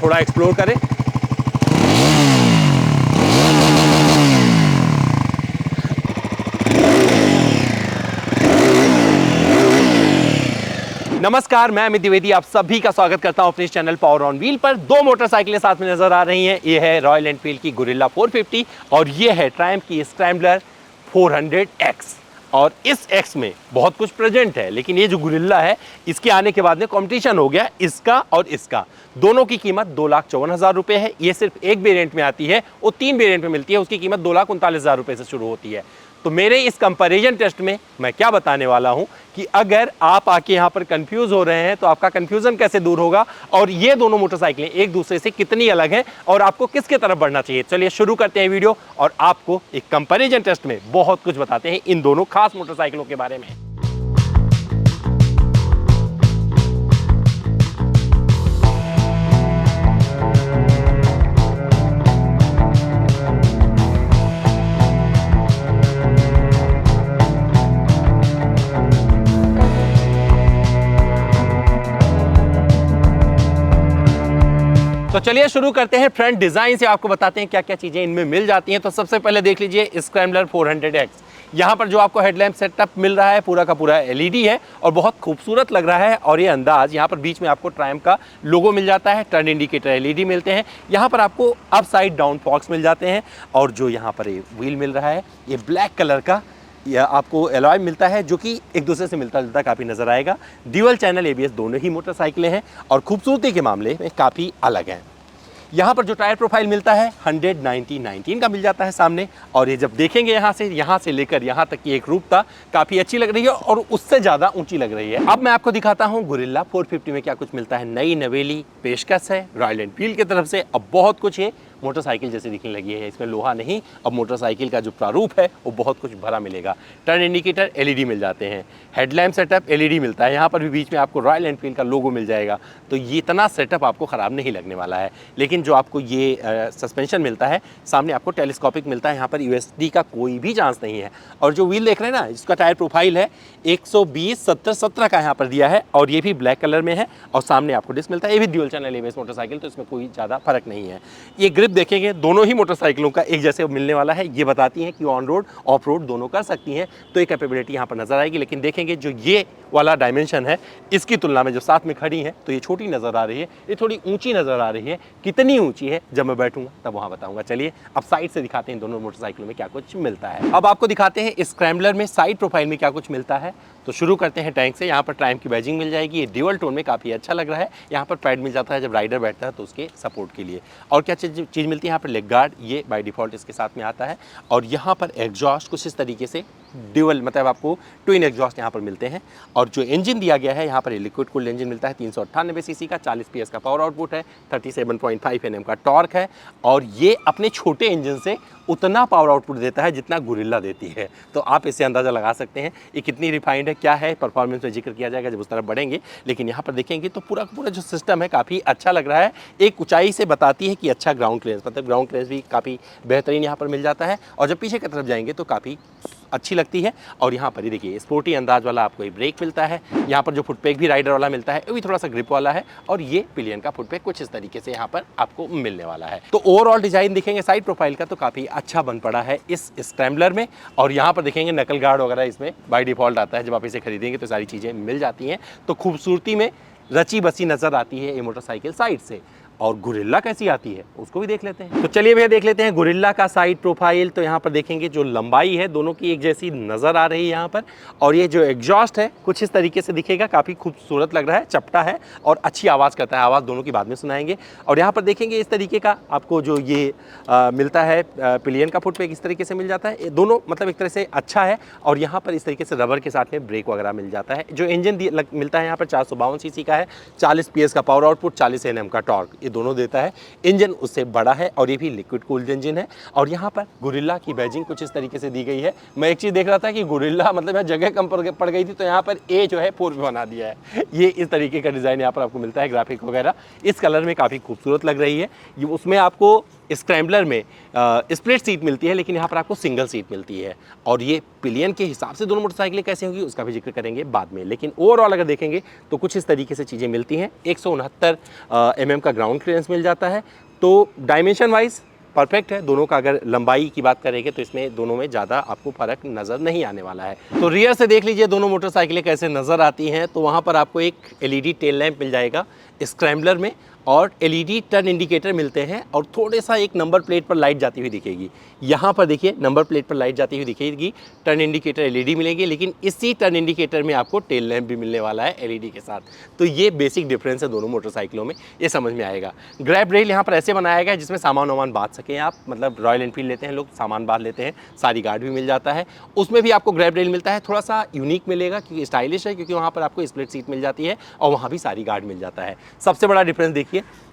थोड़ा एक्सप्लोर करें। नमस्कार, मैं अमित द्विवेदी आप सभी का स्वागत करता हूं अपने चैनल पावर ऑन व्हील पर। दो मोटरसाइकिलें साथ में नजर आ रही हैं। ये है रॉयल एनफील्ड की गुरिल्ला 450 और ये है ट्रायम्फ की स्क्रैम्बलर 400X। और इस X में बहुत कुछ प्रेजेंट है, लेकिन ये जो गुरिल्ला है इसके आने के बाद में कंपटीशन हो गया इसका और इसका। दोनों की कीमत 2,54,000 रुपए है। ये सिर्फ एक वेरिएंट में आती है, वो 3 वेरिएंट में मिलती है, उसकी कीमत 2,39,000 रुपए से शुरू होती है। तो मेरे इस कंपैरिजन टेस्ट में मैं क्या बताने वाला हूं कि अगर आप आके यहां पर कंफ्यूज हो रहे हैं तो आपका कंफ्यूजन कैसे दूर होगा और ये दोनों मोटरसाइकिलें एक दूसरे से कितनी अलग हैं और आपको किसके तरफ बढ़ना चाहिए। चलिए शुरू करते हैं वीडियो और आपको एक कंपैरिजन टेस्ट में बहुत कुछ बताते हैं इन दोनों खास मोटरसाइकिलों के बारे में। तो चलिए शुरू करते हैं फ्रंट डिजाइन से, आपको बताते हैं क्या क्या चीजें इनमें मिल जाती हैं। तो सबसे पहले देख लीजिए स्क्रैम्बलर 400X। यहाँ पर जो आपको हेडलैम्प सेटअप मिल रहा है पूरा का पूरा एलईडी है और बहुत खूबसूरत लग रहा है। और ये अंदाज यहाँ पर बीच में आपको ट्रायम्फ का लोगो मिल जाता है, टर्न इंडिकेटर एलईडी मिलते हैं, यहाँ पर आपको अप साइड डाउन फॉक्स मिल जाते हैं और जो यहाँ पर ये व्हील मिल रहा है ये ब्लैक कलर का या आपको एलॉय मिलता है जो कि एक दूसरे से मिलता जुलता काफ़ी नज़र आएगा। ड्यूअल चैनल एबीएस दोनों ही मोटरसाइकिलें हैं और खूबसूरती के मामले में काफ़ी अलग हैं। यहाँ पर जो टायर प्रोफाइल मिलता है 100/90/19 का मिल जाता है सामने। और ये जब देखेंगे यहाँ से लेकर यहाँ तक की एक रूपता काफ़ी अच्छी लग रही है और उससे ज़्यादा ऊंची लग रही है। अब मैं आपको दिखाता हूँ गुरिल्ला 450 में क्या कुछ मिलता है। नई नवेली पेशकश है रॉयल एनफील्ड की तरफ से। अब बहुत कुछ है मोटरसाइकिल जैसे दिखने लगी है, इसमें लोहा नहीं, अब मोटरसाइकिल का जो प्रारूप है वो बहुत कुछ भरा मिलेगा। टर्न इंडिकेटर एलईडी मिल जाते हैं, हेडलैम्प सेटअप एलईडी मिलता है, यहाँ पर भी बीच में आपको रॉयल एनफील्ड का लोगो मिल जाएगा। तो ये इतना सेटअप आपको ख़राब नहीं लगने वाला है। लेकिन जो आपको ये सस्पेंशन मिलता है सामने आपको टेलीस्कोपिक मिलता है, यहाँ पर यूएसडी का कोई भी चांस नहीं है। और जो व्हील देख रहे हैं ना, इसका टायर प्रोफाइल है 120/70/17 का यहाँ पर दिया है और ये भी ब्लैक कलर में है और सामने आपको डिस्क मिलता है। ये भी ड्यूल चैनल एबीएस मोटरसाइकिल, तो इसमें कोई ज़्यादा फर्क नहीं है। ये ग्रिप देखेंगे दोनों ही मोटरसाइकिलों का एक जैसे मिलने वाला है। ये बताती हैं कि ऑन रोड ऑफ रोड दोनों कर सकती हैं, तो एक कैपेबिलिटी यहाँ पर नजर आएगी। लेकिन देखेंगे जो ये वाला डायमेंशन है इसकी तुलना में जो साथ में खड़ी है तो ये छोटी नजर आ रही है, ये थोड़ी ऊंची नजर आ रही है। कितनी ऊंची है जब मैं बैठूंगा तब वहां बताऊंगा। चलिए अब साइड से दिखाते हैं दोनों मोटरसाइकिलों में क्या कुछ मिलता है। अब आपको दिखाते हैं स्क्रैम्बलर में साइड प्रोफाइल में क्या कुछ मिलता है। तो शुरू करते हैं टैंक से। यहाँ पर ट्रायम्फ की बैजिंग मिल जाएगी, ये ड्यूअल टोन में काफ़ी अच्छा लग रहा है। यहाँ पर पैड मिल जाता है जब राइडर बैठता है तो उसके सपोर्ट के लिए। और क्या चीज़ मिलती है यहाँ पर, लेग गार्ड, ये बाय डिफ़ॉल्ट इसके साथ में आता है। और यहाँ पर एग्जॉस्ट कुछ इस तरीके से ड्यूअल मतलब आपको ट्विन एग्जॉस्ट यहाँ पर मिलते हैं। और जो इंजन दिया गया है यहाँ पर लिक्विड कूल्ड इंजन मिलता है 398 सीसी का, 40 PS का पावर आउटपुट है, 37.5 Nm का टॉर्क है। और ये अपने छोटे इंजन से उतना पावर आउटपुट देता है जितना गुरिल्ला देती है। तो आप इससे अंदाज़ा लगा सकते हैं ये कितनी रिफाइंड है, क्या है। परफॉर्मेंस में जिक्र किया जाएगा जब उस तरफ बढ़ेंगे। लेकिन यहाँ पर देखेंगे तो पूरा पूरा जो सिस्टम है काफ़ी अच्छा लग रहा है। एक ऊंचाई से बताती है कि अच्छा ग्राउंड क्लियरेंस, मतलब ग्राउंड क्लियरेंस भी काफ़ी बेहतरीन यहाँ पर मिल जाता है। और जब पीछे की तरफ जाएंगे तो काफ़ी अच्छी लगती है। और यहाँ पर ही देखिए स्पोर्टी अंदाज वाला आपको एक ब्रेक मिलता है। यहाँ पर जो फुटपैक भी राइडर वाला मिलता है वो भी थोड़ा सा ग्रिप वाला है। और ये पिलियन का फुटपैक कुछ इस तरीके से यहाँ पर आपको मिलने वाला है। तो ओवरऑल डिजाइन दिखेंगे साइड प्रोफाइल का तो काफ़ी अच्छा बन पड़ा है इस स्क्रैम्बलर में। और यहाँ पर देखेंगे नकल गार्ड वगैरह इसमें बाय डिफ़ॉल्ट आता है, जब आप इसे खरीदेंगे तो सारी चीज़ें मिल जाती हैं। तो खूबसूरती में रची बसी नज़र आती है ये मोटरसाइकिल साइड से। और गुरिल्ला कैसी आती है उसको भी देख लेते हैं। तो चलिए भैया देख लेते हैं गुरिल्ला का साइड प्रोफाइल। तो यहाँ पर देखेंगे जो लंबाई है दोनों की एक जैसी नज़र आ रही है यहाँ पर। और ये जो एग्जॉस्ट है कुछ इस तरीके से दिखेगा, काफ़ी खूबसूरत लग रहा है, चपटा है और अच्छी आवाज़ करता है। आवाज़ दोनों की बाद में सुनाएंगे। और यहाँ पर देखेंगे इस तरीके का आपको जो ये मिलता है पिलियन का फुटपैक इस तरीके से मिल जाता है। दोनों मतलब एक तरह से अच्छा है। और यहाँ पर इस तरीके से रबर के साथ में ब्रेक वगैरह मिल जाता है। जो इंजन मिलता है यहाँ पर 452 सीसी का है, 40 PS का पावर आउटपुट, 40 Nm का टॉर्क, दोनों देता है। इंजन उससे बड़ा है और ये भी लिक्विड कूल्ड इंजन है। और यहाँ पर गुरिल्ला की बैजिंग कुछ इस तरीके से दी गई है। मैं एक चीज़ देख रहा था कि गुरिल्ला मतलब यहाँ जगह कम पड़ गई थी तो यहाँ पर ए जो है 4 पे बना दिया है। ये इस तरीके का डिज़ाइन यहाँ पर आपको मिलता है। ग्राफिक वगैरह इस कलर में काफ़ी खूबसूरत लग रही है। ये उसमें आपको स्क्रैम्बलर में स्प्लिट सीट मिलती है, लेकिन यहाँ पर आपको सिंगल सीट मिलती है। और ये पिलियन के हिसाब से दोनों मोटरसाइकिलें कैसे होगी उसका भी जिक्र करेंगे बाद में, लेकिन ओवरऑल अगर देखेंगे तो कुछ इस तरीके से चीज़ें मिलती हैं। 169 mm का ग्राउंड क्लियरेंस मिल जाता है, तो डायमेंशन वाइज परफेक्ट है दोनों का। अगर लंबाई की बात करेंगे तो इसमें दोनों में ज़्यादा आपको फ़र्क नज़र नहीं आने वाला है। तो रियर से देख लीजिए दोनों मोटरसाइकिलें कैसे नज़र आती हैं। तो वहाँ पर आपको एक LED टेल लैंप मिल जाएगा स्क्रैम्बलर में, और LED टर्न इंडिकेटर मिलते हैं, और थोड़े सा एक नंबर प्लेट पर लाइट जाती हुई दिखेगी। यहाँ पर देखिए नंबर प्लेट पर लाइट जाती हुई दिखेगी, टर्न इंडिकेटर LED मिलेंगे, लेकिन इसी टर्न इंडिकेटर में आपको टेल लैंप भी मिलने वाला है LED के साथ। तो ये बेसिक डिफरेंस है दोनों मोटरसाइकिलों में, ये समझ में आएगा। ग्रैब रेल यहाँ पर ऐसे बनाया गया है जिसमें सामान वामान बांध सकें आप, मतलब रॉयल एनफील्ड लेते हैं लोग, सामान बांध लेते हैं, सारी गार्ड भी मिल जाता है, उसमें भी आपको ग्रैब रेल मिलता है। थोड़ा सा यूनिक मिलेगा क्योंकि स्टाइलिश है, क्योंकि वहाँ पर आपको स्प्लिट सीट मिल जाती है और वहाँ भी सारी गार्ड मिल जाता है। सबसे बड़ा डिफरेंस देखिए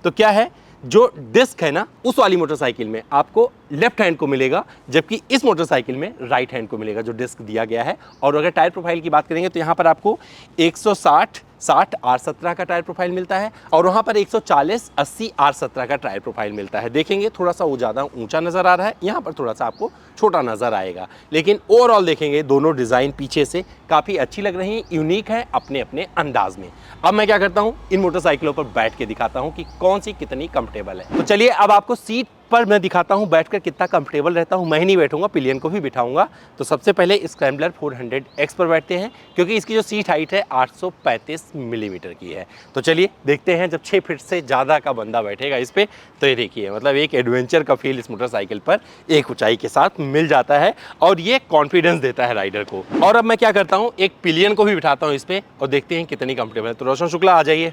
तो क्या है, जो डिस्क है ना उस वाली मोटरसाइकिल में आपको लेफ्ट हैंड को मिलेगा, जबकि इस मोटरसाइकिल में राइट हैंड को मिलेगा जो डिस्क दिया गया है। और अगर टायर प्रोफाइल की बात करेंगे तो यहाँ पर आपको 160 60 R17 का टायर प्रोफाइल मिलता है, और वहाँ पर 140 80 R17 का टायर प्रोफाइल मिलता है। देखेंगे थोड़ा सा वो ज़्यादा ऊंचा नज़र आ रहा है, यहाँ पर थोड़ा सा आपको छोटा नज़र आएगा, लेकिन ओवरऑल देखेंगे दोनों डिज़ाइन पीछे से काफ़ी अच्छी लग रही हैं, यूनिक है अपने अपने अंदाज में। अब मैं क्या करता हूँ, इन मोटरसाइकिलों पर बैठ के दिखाता हूँ कि कौन सी कितनी कंफर्टेबल है। तो चलिए अब आपको सीट पर मैं दिखाता हूँ बैठकर कितना कंफर्टेबल रहता हूँ। मैं ही नहीं बैठूंगा, पिलियन को भी बिठाऊंगा। तो सबसे पहले स्क्रैम्बलर 400X पर बैठते हैं, क्योंकि इसकी जो सीट हाइट है 835 मिलीमीटर की है। तो चलिए देखते हैं, जब 6 फीट से ज़्यादा का बंदा बैठेगा इस पर, तो ये देखिए मतलब एक एडवेंचर का फील इस मोटरसाइकिल पर एक ऊंचाई के साथ मिल जाता है, और ये कॉन्फिडेंस देता है राइडर को। और अब मैं क्या करता हूँ, एक पिलियन को भी बिठाता हूँ इस पर, और देखते हैं कितनी कंफर्टेबल है। तो रोशन शुक्ला आ जाइए।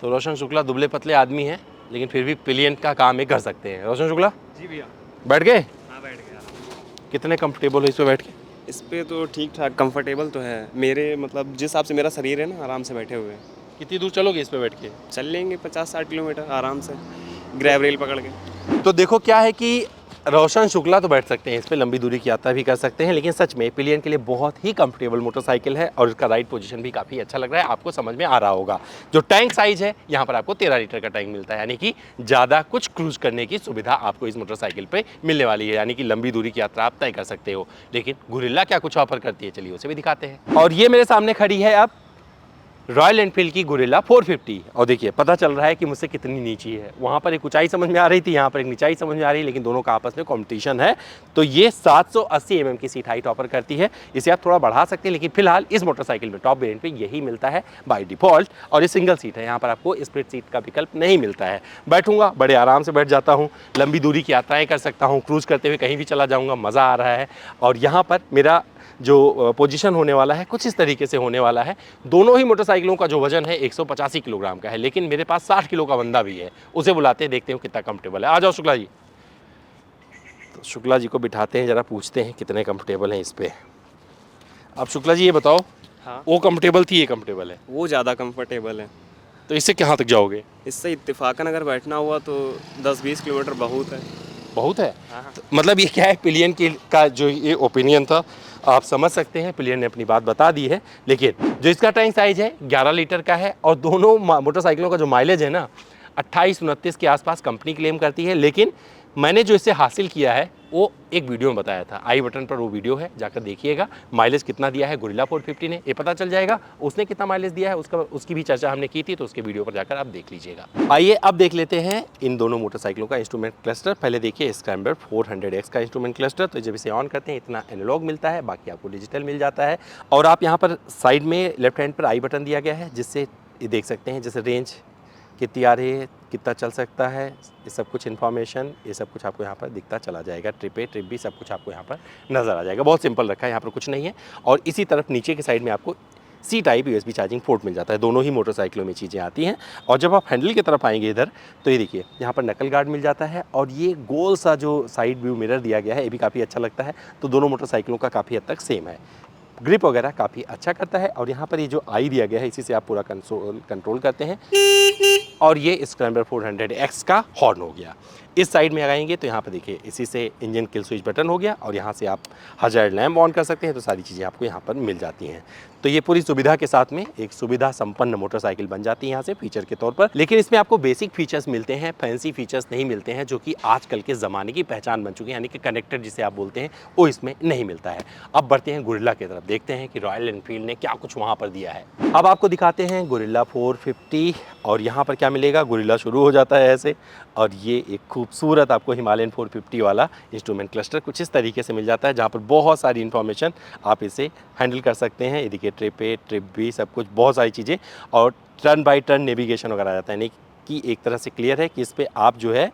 तो रोशन शुक्ला दुबले पतले आदमी हैं, लेकिन फिर भी पिलियन का काम ये कर सकते हैं। रोशन शुक्ला जी भैया, बैठ गए? हाँ बैठ गया। कितने कंफर्टेबल हो इस पे बैठ के? इस पे तो ठीक ठाक कंफर्टेबल तो है, मेरे मतलब जिस हिसाब से मेरा शरीर है ना, आराम से बैठे हुए। कितनी दूर चलोगे इस पे बैठ के? चल लेंगे 50-60 किलोमीटर आराम से, ग्रैब रेल पकड़ के। तो देखो क्या है कि रोशन शुक्ला तो बैठ सकते हैं इस पे, लंबी दूरी की यात्रा भी कर सकते हैं, लेकिन सच में पिलियन के लिए बहुत ही कंफर्टेबल मोटरसाइकिल है, और इसका राइड पोजीशन भी काफ़ी अच्छा लग रहा है, आपको समझ में आ रहा होगा। जो टैंक साइज है यहाँ पर आपको 13 लीटर का टैंक मिलता है, यानी कि ज़्यादा कुछ क्रूज करने की सुविधा आपको इस मोटरसाइकिल पर मिलने वाली है, यानी कि लंबी दूरी की यात्रा आप तय कर सकते हो। लेकिन गुरिल्ला क्या कुछ ऑफर करती है, चलिए उसे भी दिखाते हैं। और ये मेरे सामने खड़ी है अब रॉयल एनफील्ड की गुरिल्ला 450, और देखिए पता चल रहा है कि मुझसे कितनी नीची है। वहाँ पर एक ऊंचाई समझ में आ रही थी, यहाँ पर एक नीचाई समझ में आ रही है, लेकिन दोनों का आपस में कंपटीशन है। तो ये 780 mm की सीट हाइट ऑफर करती है, इसे आप थोड़ा बढ़ा सकते हैं, लेकिन फिलहाल इस मोटरसाइकिल में टॉप वेरिएंट पे यही मिलता है बाय डिफॉल्ट। और ये सिंगल सीट है, यहाँ पर आपको स्प्लिट सीट का विकल्प नहीं मिलता है। बैठूंगा, बड़े आराम से बैठ जाता हूँ, लंबी दूरी की यात्राएँ कर सकता हूँ, क्रूज करते हुए कहीं भी चला जाऊँगा, मज़ा आ रहा है। और यहाँ पर मेरा जो पोजीशन होने वाला है कुछ इस तरीके से होने वाला है। दोनों ही मोटरसाइकिलों का जो वजन है 185 किलोग्राम का है, लेकिन मेरे पास 60 किलो का बंदा भी है, उसे बुलाते हैं, देखते हैं कितना कंफर्टेबल है। आ जाओ शुक्ला जी। तो शुक्ला जी को बिठाते हैं, ज़रा पूछते हैं कितने कंफर्टेबल हैं इस पर। अब शुक्ला जी ये बताओ, हाँ, वो कंफर्टेबल थी, ये कंफर्टेबल है, वो ज़्यादा कंफर्टेबल है। तो इससे कहाँ तक जाओगे? इससे इत्तेफाकन अगर बैठना हुआ तो 10-20 किलोमीटर बहुत है। बहुत है। हाँ। तो मतलब ये क्या है, पिलियन का जो ये ओपिनियन था आप समझ सकते हैं, पिलियन ने अपनी बात बता दी है, लेकिन जो इसका टैंक साइज है 11 लीटर का है, और दोनों मोटरसाइकिलों का जो माइलेज है ना 28-29 के आसपास कंपनी क्लेम करती है। लेकिन मैंने जो इससे हासिल किया है वो एक वीडियो में बताया था, आई बटन पर वो वीडियो है, जाकर देखिएगा। माइलेज कितना दिया है गुरिल्ला 450 ने, ये पता चल जाएगा। उसने कितना माइलेज दिया है उसकी भी चर्चा हमने की थी, तो उसके वीडियो पर जाकर आप देख लीजिएगा। आइए अब देख लेते हैं इन दोनों मोटरसाइकिलों का इंस्ट्रूमेंट क्लस्टर। पहले देखिए स्क्रैम्बलर 400X का इंस्ट्रूमेंट क्लस्टर। तो जब इसे ऑन करते हैं इतना एनालॉग मिलता है, बाकी आपको डिजिटल मिल जाता है। और आप यहाँ पर साइड में लेफ्ट हैंड पर आई बटन दिया गया है, जिससे ये देख सकते हैं जैसे रेंज कितनी आ रही है, कितना चल सकता है, ये सब कुछ इन्फॉर्मेशन, ये सब कुछ आपको यहाँ पर दिखता चला जाएगा। ट्रिप भी सब कुछ आपको यहाँ पर नज़र आ जाएगा। बहुत सिंपल रखा है, यहाँ पर कुछ नहीं है। और इसी तरफ नीचे के साइड में आपको C type USB charging port मिल जाता है। दोनों ही मोटरसाइकिलों में चीज़ें आती हैं। और जब आप हैंडल की तरफ आएंगे इधर, तो ये देखिए यहाँ पर नकल गार्ड मिल जाता है, और ये गोल सा जो साइड व्यू मिरर दिया गया है ये भी काफ़ी अच्छा लगता है। तो दोनों मोटरसाइकिलों का काफ़ी हद तक सेम है, ग्रिप वगैरह काफ़ी अच्छा करता है। और यहाँ पर ये जो आई दिया गया है इसी से आप पूरा कंट्रोल करते हैं। और ये स्क्रैम्बलर 400X का हॉर्न हो गया। इस साइड में आएंगे तो यहाँ पर देखिए इसी से इंजन किल स्विच बटन हो गया और यहाँ से आप हजार्ड लैम्प ऑन कर सकते हैं। तो सारी चीज़ें आपको यहाँ पर मिल जाती हैं। तो ये पूरी सुविधा के साथ में एक सुविधा संपन्न मोटरसाइकिल बन जाती है यहाँ से फीचर के तौर पर। लेकिन इसमें आपको बेसिक फीचर्स मिलते हैं, फैंसी फीचर्स नहीं मिलते हैं, जो कि आजकल के ज़माने की पहचान बन चुकी है, यानी कि कनेक्टर जिसे आप बोलते हैं वो इसमें नहीं मिलता है। अब बढ़ते हैं गुरिल्ला की तरफ, देखते हैं कि रॉयल एनफील्ड ने क्या कुछ वहाँ पर दिया है। अब आपको दिखाते हैं गुरिल्ला 450 और यहाँ पर क्या मिलेगा। गुरिल्ला शुरू हो जाता है ऐसे और ये एक खूबसूरत आपको हिमालयन 450 वाला इंस्ट्रूमेंट क्लस्टर कुछ इस तरीके से मिल जाता है, जहाँ पर बहुत सारी इन्फॉर्मेशन आप इसे हैंडल कर सकते हैं। ये देखिए ट्रिप ए, ट्रिप बी, सब कुछ बहुत सारी चीज़ें और टर्न बाय टर्न नेविगेशन वगैरह आ जाता है, यानी कि एक तरह से क्लियर है कि इस पे आप जो है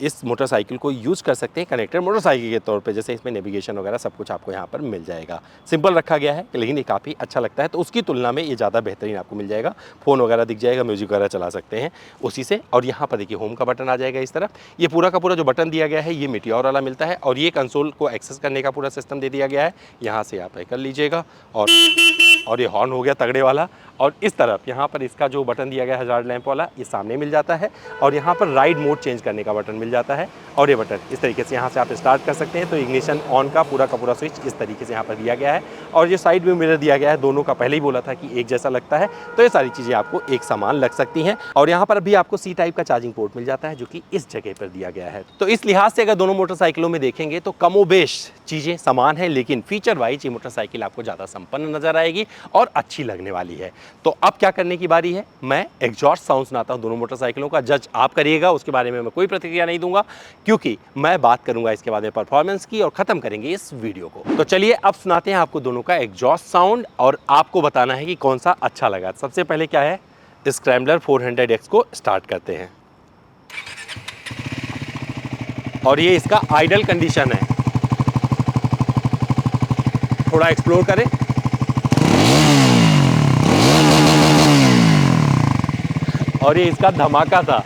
इस मोटरसाइकिल को यूज़ कर सकते हैं कनेक्टेड मोटरसाइकिल के तौर पे। जैसे इसमें नेविगेशन वगैरह सब कुछ आपको यहाँ पर मिल जाएगा। सिंपल रखा गया है लेकिन ये काफ़ी अच्छा लगता है, तो उसकी तुलना में ये ज़्यादा बेहतरीन आपको मिल जाएगा। फ़ोन वगैरह दिख जाएगा, म्यूजिक वगैरह चला सकते हैं उसी से। और यहाँ पर देखिए होम का बटन आ जाएगा इस तरफ। ये पूरा का पूरा जो बटन दिया गया है ये मीटियोर वाला मिलता है और ये कंसोल को एक्सेस करने का पूरा सिस्टम दे दिया गया है। यहाँ से आप कर लीजिएगा और ये हॉर्न हो गया तगड़े वाला। और इस तरफ यहाँ पर इसका जो बटन दिया गया है हजार्ड लैंप वाला, ये सामने मिल जाता है और यहाँ पर राइड मोड चेंज करने का बटन मिल जाता है। और ये बटन इस तरीके से यहाँ से आप स्टार्ट कर सकते हैं। तो इग्निशन ऑन का पूरा स्विच इस तरीके से यहाँ पर दिया गया है और ये साइड में मिरर दिया गया है, दोनों का पहले ही बोला था कि एक जैसा लगता है, तो ये सारी चीज़ें आपको एक समान लग सकती हैं। और यहाँ पर भी आपको C टाइप का चार्जिंग पोर्ट मिल जाता है जो कि इस जगह पर दिया गया है। तो इस लिहाज से अगर दोनों मोटरसाइकिलों में देखेंगे तो कमोबेश चीज़ें समान है, लेकिन फीचर वाइज ये मोटरसाइकिल आपको ज़्यादा संपन्न नजर आएगी और अच्छी लगने वाली है। तो अब क्या करने की बारी है, मैं एग्जॉस्ट साउंड सुनाता हूं दोनों मोटरसाइकिलों का, जज आप करिएगा। उसके बारे में मैं कोई प्रतिक्रिया नहीं दूंगा क्योंकि मैं बात करूंगा इसके बारे में परफॉर्मेंस की और खत्म करेंगे इस वीडियो को। तो चलिए अब सुनाते हैं आपको दोनों का एग्जॉस्ट साउंड और आपको बताना है कि कौन सा अच्छा लगा। सबसे पहले क्या है, स्क्रैम्बलर 400X को स्टार्ट करते हैं और ये इसका आइडल कंडीशन है। थोड़ा एक्सप्लोर करें। और ये इसका धमाका था।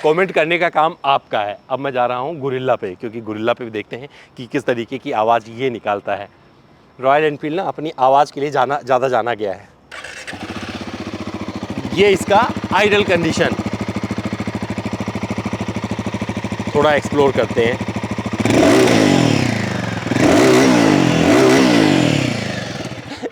कमेंट करने का काम आपका है। अब मैं जा रहा हूँ गुरिल्ला पे, क्योंकि गुरिल्ला पे भी देखते हैं कि किस तरीके की आवाज़ ये निकालता है। रॉयल एनफील्ड ना अपनी आवाज़ के लिए ज़्यादा जाना गया है। ये इसका आइडल कंडीशन, थोड़ा एक्सप्लोर करते हैं।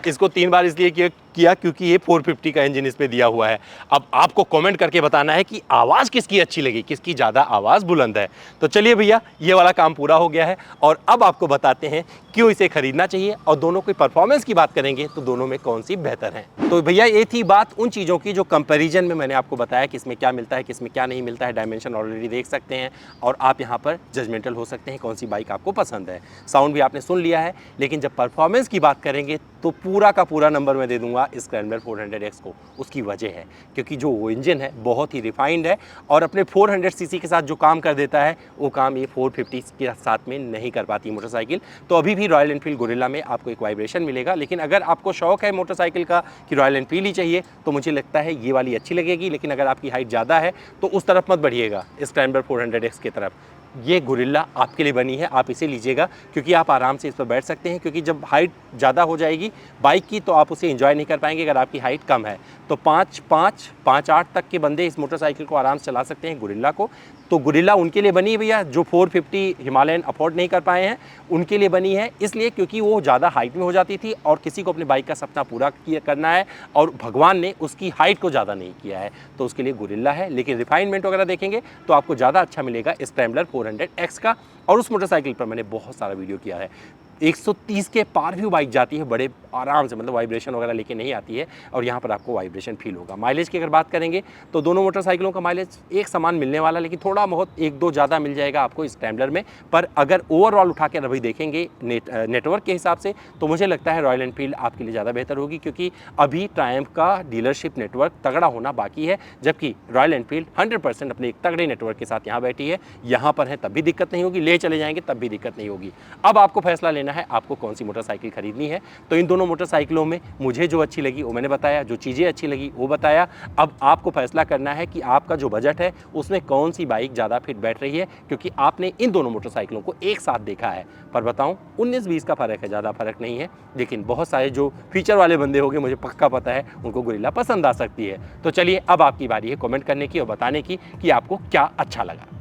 इसको 3 बार इसलिए किया क्योंकि ये 450 का इंजन इसमें दिया हुआ है। अब आपको कमेंट करके बताना है कि आवाज़ किसकी अच्छी लगी, किसकी ज़्यादा आवाज़ बुलंद है। तो चलिए भैया, ये वाला काम पूरा हो गया है और अब आपको बताते हैं क्यों इसे खरीदना चाहिए और दोनों की परफॉर्मेंस की बात करेंगे तो दोनों में कौन सी बेहतर है। तो भैया ये थी बात उन चीज़ों की जो कंपैरिजन में मैंने आपको बताया कि इसमें क्या मिलता है, किसमें क्या नहीं मिलता है। डायमेंशन ऑलरेडी देख सकते हैं और आप यहाँ पर जजमेंटल हो सकते हैं कौन सी बाइक आपको पसंद है। साउंड भी आपने सुन लिया है, लेकिन जब परफॉर्मेंस की बात करेंगे तो पूरा का पूरा नंबर मैं दे दूंगा स्क्रैम्बलर 400X को। उसकी वजह है क्योंकि जो वो इंजन है बहुत ही रिफाइंड है और अपने 400 सीसी के साथ जो काम कर देता है वो काम ये 450 के साथ में नहीं कर पाती मोटरसाइकिल। तो अभी भी रॉयल एनफील्ड गुरिल्ला में आपको एक वाइब्रेशन मिलेगा, लेकिन अगर आपको शौक है मोटरसाइकिल का कि रॉयल एनफील्ड ही चाहिए तो मुझे लगता है ये वाली अच्छी लगेगी। लेकिन अगर आपकी हाइट ज़्यादा है तो उस तरफ मत बढ़िएगा, स्क्रैम्बलर 400X की तरफ। ये गुरिल्ला आपके लिए बनी है, आप इसे लीजिएगा क्योंकि आप आराम से इस पर बैठ सकते हैं। क्योंकि जब हाइट ज़्यादा हो जाएगी बाइक की तो आप उसे एंजॉय नहीं कर पाएंगे अगर आपकी हाइट कम है। तो 5'8" तक के बंदे इस मोटरसाइकिल को आराम से चला सकते हैं गुरिल्ला को। तो गुरिल्ला उनके लिए बनी है भैया जो 450 हिमालयन अफोर्ड नहीं कर पाए हैं, उनके लिए बनी है। इसलिए क्योंकि वो ज़्यादा हाइट में हो जाती थी और किसी को अपने बाइक का सपना पूरा करना है और भगवान ने उसकी हाइट को ज़्यादा नहीं किया है, तो उसके लिए गुरिल्ला है। लेकिन रिफाइनमेंट वगैरह देखेंगे तो आपको ज़्यादा अच्छा मिलेगा स्क्रैम्बलर 400X का। और उस मोटरसाइकिल पर मैंने बहुत सारा वीडियो किया है। 130 के पार भी बाइक जाती है बड़े आराम से, मतलब वाइब्रेशन वगैरह लेके नहीं आती है और यहाँ पर आपको वाइब्रेशन फील होगा। माइलेज की अगर बात करेंगे तो दोनों मोटरसाइकिलों का माइलेज एक समान मिलने वाला, लेकिन थोड़ा बहुत 1-2 ज़्यादा मिल जाएगा आपको स्क्रैम्बलर में। पर अगर ओवरऑल उठा के अभी देखेंगे नेटवर्क के हिसाब से तो मुझे लगता है रॉयल एनफील्ड आपके लिए ज़्यादा बेहतर होगी, क्योंकि अभी ट्रायम्फ का डीलरशिप नेटवर्क तगड़ा होना बाकी है, जबकि रॉयल एनफील्ड 100% अपने एक तगड़े नेटवर्क के साथ यहाँ बैठी है। यहाँ पर है तब भी दिक्कत नहीं होगी, ले चले जाएंगे तब भी दिक्कत नहीं होगी। अब आपको फैसला लेना है आपको कौन सी मोटरसाइकिल खरीदनी है। तो इन दोनों मोटरसाइकिलों में मुझे जो अच्छी लगी वो मैंने बताया, जो चीज़ें अच्छी लगी वो बताया। अब आपको फैसला करना है कि आपका जो बजट है उसमें कौन सी बाइक ज़्यादा फिट बैठ रही है, क्योंकि आपने इन दोनों मोटरसाइकिलों को एक साथ देखा है। पर बताऊं 19-20 का फ़र्क है, ज़्यादा फर्क नहीं है। लेकिन बहुत सारे जो फीचर वाले बंदे होंगे, मुझे पक्का पता है उनको गुरिल्ला पसंद आ सकती है। तो चलिए अब आपकी बारी है कमेंट करने की और बताने की कि आपको क्या अच्छा लगा।